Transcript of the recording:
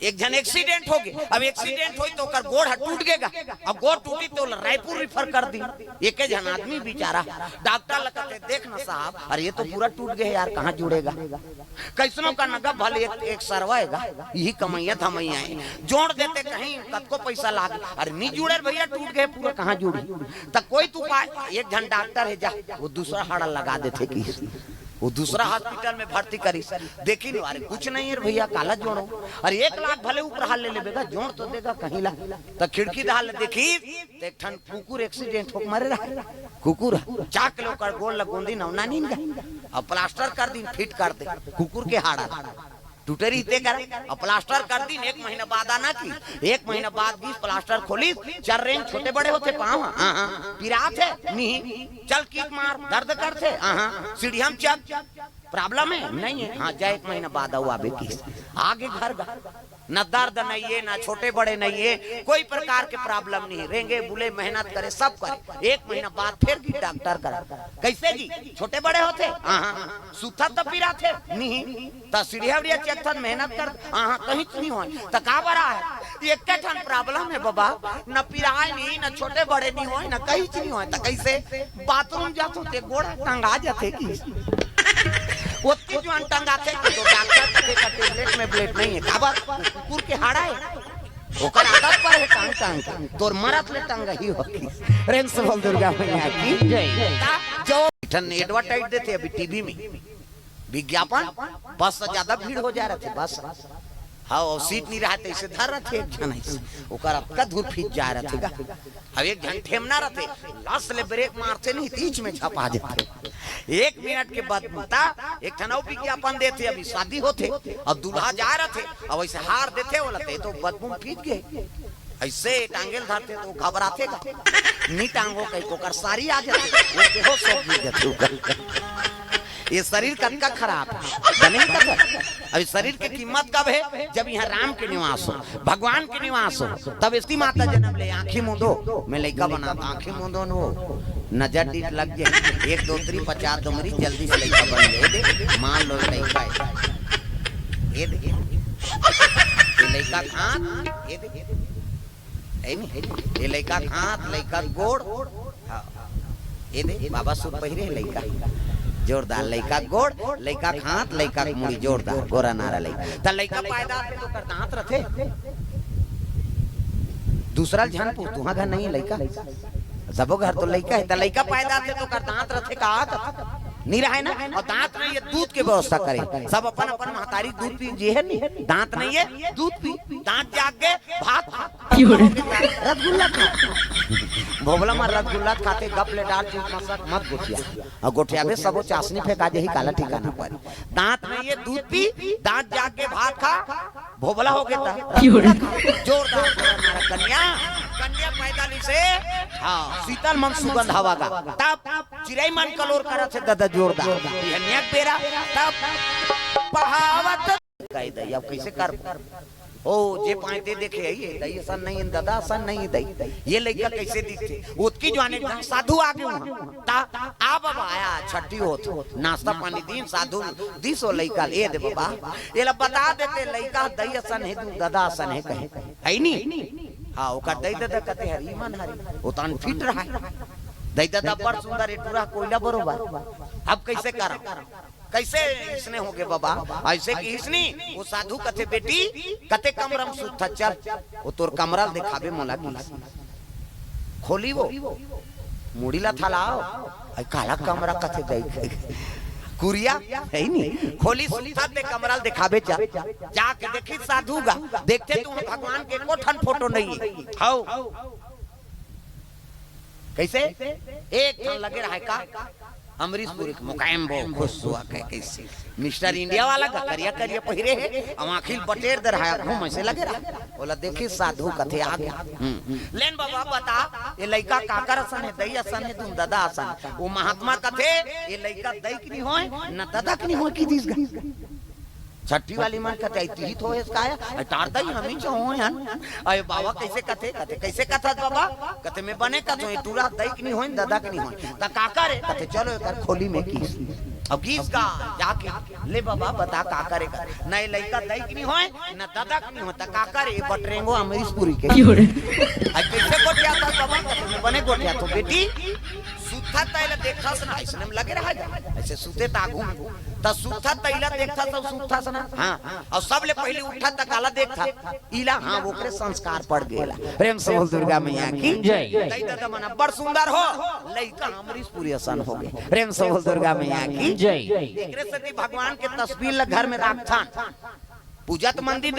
एक जन एक्सीडेंट हो गए। अब एक्सीडेंट हुई तो कर गोड़ टूट गएगा। अब गोड़ टूटी तो रायपुर रिफर कर दी। एक जन आदमी बेचारा डॉक्टर लगते देख ना साहब, अरे ये तो पूरा टूट गया यार, कहाँ जुड़ेगा? कैसनो का नगा भले एक सरवाएगा, यही कमैया थमैया जोड़ देते कहीं कद को पैसा लागे। अरे नहीं जुड़े भैया, टूट गए पूरा, कहाँ जुड़ी? तब कोई तू एक जन डॉक्टर है जा, वो दूसरा हाड़ा लगा देते कि वो दूसरा हॉस्पिटल में भर्ती करी। देखी लो, अरे कुछ नहीं है भैया, काला जोड़ो। अरे 1 लाख भले ऊपर हाल ले लेगा, जोड़ तो देगा कहीं ला। तो खिड़की दाल देखी तो एक ठन कुकुर एक्सीडेंट हो मरे रहा। कुकुर चाक लो कर गोल लगोंदी नवना नीन गए। अब प्लास्टर कर दी, फिट कर दे कुकुर के हाड़ा टूटरी ते कर। अब प्लास्टर कर दी, 1 महीना बाद आना की 1 महीना बाद 20 प्लास्टर खोली। 4 रेंज छोटे बड़े होते पाँव, पिरात है नहीं, चल किक मार दर्द करते, सीढ़िया में चल प्रॉब्लम है नहीं है। हाँ जा 1 महीना बाद आओ आबे की आगे घर न दर्द नहीं है, ना छोटे बड़े नहीं है, कोई प्रकार के प्रॉब्लम नहीं है। रेंगे बुले मेहनत करे सब करे, 1 महीना बाद फिर की डॉक्टर कर। कैसे जी छोटे बड़े होते? सुथा तो पीरा थे नहीं, तो सीढ़िया उड़िया चेक था, मेहनत कर कहीं नहीं हो तो का बड़ा है। एक ठन प्रॉब्लम है बाबा, न पीराए नहीं, न छोटे बड़े नहीं हो, न कहीं नहीं हो। तो कैसे बाथरूम जाते गोड़ा टंगा जाते की ओती जो टंगा थे तो डॉक्टर के टेबलेट में ब्लेड नहीं है। का बात कुकुर के हाड़ा है, ओकर आदत पर है टांग टांग तोर मरत ले टंगा ही होगी। रेंस बोल दुर्गा मैया की जय। जो ठन एडवर्टाइज देते अभी टीवी में विज्ञापन, बस से ज्यादा भीड़ हो जा रहे थे बस। हाँ और सीट नहीं रहते इसे धर रहे थे, एक जन ऐसे ओकर आपका धूल फीट जा रहा थे। अब एक जन ठेमना रहते, लास्ट ले ब्रेक मारते नहीं, बीच में झपा जाते। 1 मिनट के बाद बता एक ठनाव विज्ञापन देते, अभी शादी होते अब दूल्हा जा रहे थे, अब ऐसे हार देते बोलते तो बदबू फीट गए। ऐसे टांगेल धरते तो घबराते नहीं, टांगो कहीं को सारी आ जाती, वो बेहोश हो जाते। ये शरीर कब खराब बने कब? अभी शरीर की कीमत कब है? जब यहाँ राम के निवास हो, भगवान के निवास हो, तब इसकी माता जन्म ले। आंखें मूंदो, मैं लड़का बनाता, आंखें मूंदो नो नजर डीट लग जाए, 1 2 3 50 दुमरी जल्दी से लड़का बन जाए। मान लो लड़का ये देखिए लड़का खात, ये लड़का खात, लड़का गोड़, ये देख बाबा सूट पहिरे लड़का जोरदार, लड़का गोड़, लड़का हाथ, लड़का मुड़ी जोरदार गोरा नारा लड़का। त लड़का पैदा तो कर दांत रथे, दूसरा ध्यान पू तुहा घर नहीं लड़का, सबो घर तो लड़का है। त लड़का पैदा थे तो कर दांत रथे का नहीं रहे ना। और दांत नहीं है दूध की व्यवस्था करे, सब अपन अपन महतारी दूध पी जे है नहीं, दांत नहीं है दूध पी, दांत जाग गए भात रसगुल्ला भोबला में रसगुल्ला खाते गप ले डाल चूत मसक मत गोठिया, और गोठिया में सबो चाशनी फेंका जे ही काला ठिकाना पर। दांत नहीं है दूध पी, दांत जाग के भात खा, भोबला हो गया जोरदार कन्या। कन्या पैदा से हाँ शीतल मन सुगंध हवा का, तब चिड़ै मन कलोर करत है दादा जोरदार कन्या पेरा, तब पहावत कह दई। अब कैसे कर ओ जे पाते देखे ये दई सन नहीं दादा सन नहीं दई, ये लड़का कैसे दिखते उसकी जाने साधु आ गए ता आ बाबा आया छठी होत नाश्ता पानी दिन साधु दिसो लड़का ले दे बाबा, ये ला बता देते लड़का दई सन है तू दादा सन है कहे है नहीं। हाँ ओकर दई दादा कहते हरी मन हरी उतान फिट रहा है, दई दादा बड़ सुंदर एटूरा कोयला बरोबर। अब कैसे करा, कैसे इसने हो गए बाबा ऐसे की इसनी वो साधु कथे बेटी कते कमरम सुथ चल वो तोर कमरा दिखावे मोला की खोली वो मुड़ीला थलाओ आई काला कमरा कथे देख कुरिया है नहीं खोली सुथा ते कमरा दिखावे जा जाके देखी साधु गा देखते तू भगवान के कोठन फोटो नहीं है। हाउ कैसे एक ठन लगे रहा का अमरीश पुरी मुकायम बो खुश हुआ कह कैसे मिस्टर इंडिया वाला का करिया करिया पहिरे है और आखिल बटेर दे रहा घूम ऐसे लगे रहा बोला देखी साधु कथे आ गया। लेन बाबा बता ये लड़का काकर असन है दई असन है तुम दादा असन, वो महात्मा कथे ये लड़का दई की नहीं होए न दादा की नहीं होए की दिस छठी वाली मन कथे इतही तो है इसका है टार दई हम ही जो होए हन। अरे बाबा कैसे कथे कथे कैसे कथा बाबा कथे में बने कथो टूरा दई की नहीं होए दादा की नहीं होए त काकर है कथे चलो एकर खोली में की अब गीत गा जाके ले बाबा बता का करेगा नहीं लड़का दैक नहीं होए ना दादा नहीं होता का करे बटरेंगो अमरीशपुरी के कैसे गोटिया था बाबा तुमने बने गोटिया तो बेटी सुथा तैला देखा से ना ऐसे में लगे रहा ऐसे सुते तागू त सुथा तैला देखा तो सुथा से ना हां और सब ले पहले उठा त काला देखा इला हां ओकरे संस्कार पड़ गेला प्रेम से बोल दुर्गा मैया की जय तै दादा मना बड़ सुंदर हो लइका अमरीशपुरी असन हो गए प्रेम से बोल दुर्गा मैया की जय एकरे से भगवान के तस्वीर घर में राखथान पूजा तो मंदिर